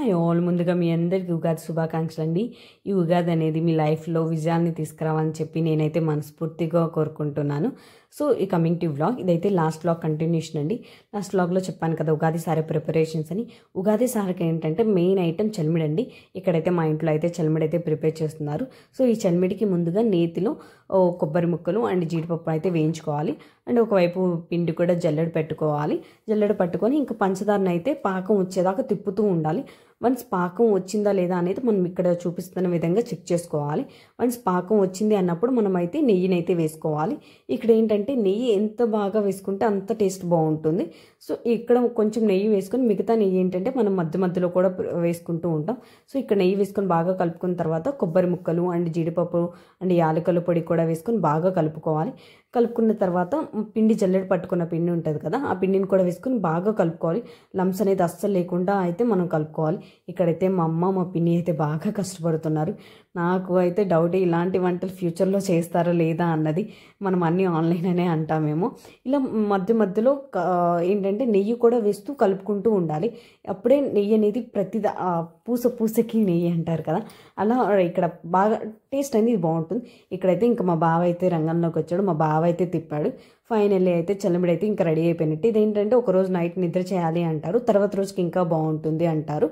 Hi all, ముందుగా మీ అందరికీ ఉగాది శుభాకాంక్షలు అండి. ఈ ఉగాది అనేది మీ లైఫ్లో విజయాన్ని తీసుకురావాలని చెప్పి నేనైతే మనస్ఫూర్తిగా కోరుకుంటున్నాను. సో ఈ కమింగ్ టు వ్లాగ్, ఇదైతే లాస్ట్ వ్లాగ్ కంటిన్యూషన్ అండి. లాస్ట్ వ్లాగ్లో చెప్పాను కదా ఉగాది సారీ ప్రిపరేషన్స్ అని. ఉగాది సారీకి ఏంటంటే మెయిన్ ఐటెం చల్మిడి అండి. ఇక్కడైతే మా ఇంట్లో అయితే చల్మిడి అయితే ప్రిపేర్ చేస్తున్నారు. సో ఈ చల్మిడికి ముందుగా నేతిలో కొబ్బరి ముక్కలు అండ్ జీడిపప్పు అయితే వేయించుకోవాలి. అండ్ ఒకవైపు పిండి కూడా జల్లెడ పెట్టుకోవాలి. జల్లెడ పట్టుకొని ఇంకా పంచదారని అయితే పాకం వచ్చేదాకా తిప్పుతూ ఉండాలి. వన్స్ పాకం వచ్చిందా లేదా అనేది మనం ఇక్కడ చూపిస్తున్న విధంగా చెక్ చేసుకోవాలి. వన్స్ పాకం వచ్చింది అన్నప్పుడు మనం అయితే నెయ్యిని అయితే వేసుకోవాలి. ఇక్కడ ఏంటంటే నెయ్యి ఎంత బాగా వేసుకుంటే అంత టేస్ట్ బాగుంటుంది. సో ఇక్కడ కొంచెం నెయ్యి వేసుకొని మిగతా నెయ్యి ఏంటంటే మనం మధ్య మధ్యలో కూడా వేసుకుంటూ ఉంటాం. సో ఇక్కడ నెయ్యి వేసుకొని బాగా కలుపుకున్న తర్వాత కొబ్బరి ముక్కలు అండ్ జీడిపప్పు అండ్ యాలకుల పొడి కూడా వేసుకొని బాగా కలుపుకోవాలి. కలుపుకున్న తర్వాత పిండి జల్లెడ పట్టుకున్న పిండి ఉంటుంది కదా, ఆ పిండిని కూడా వేసుకొని బాగా కలుపుకోవాలి. లంప్స్ అనేది అస్సలు లేకుండా అయితే మనం కలుపుకోవాలి. ఇక్కడైతే మా అమ్మ మా పిన్ని అయితే బాగా కష్టపడుతున్నారు. నాకు అయితే డౌట్, ఇలాంటి వంటలు ఫ్యూచర్లో చేస్తారా లేదా అన్నది. మనం అన్నీ ఆన్లైన్ అనే అంటామేమో. ఇలా మధ్య మధ్యలో ఏంటంటే నెయ్యి కూడా వేస్తూ కలుపుకుంటూ ఉండాలి. అప్పుడే నెయ్యి అనేది పూసకి నెయ్యి అంటారు కదా, అలా ఇక్కడ బాగా టేస్ట్ అనేది బాగుంటుంది. ఇక్కడైతే ఇంకా మా బావ అయితే రంగంలోకి వచ్చాడు. మా బావ అయితే తిప్పాడు. ఫైనల్లీ అయితే చల్లమిడి అయితే ఇంకా రెడీ అయిపోయినట్టు. ఇదేంటంటే ఒకరోజు నైట్ నిద్ర చేయాలి అంటారు, తర్వాత రోజుకి ఇంకా బాగుంటుంది అంటారు.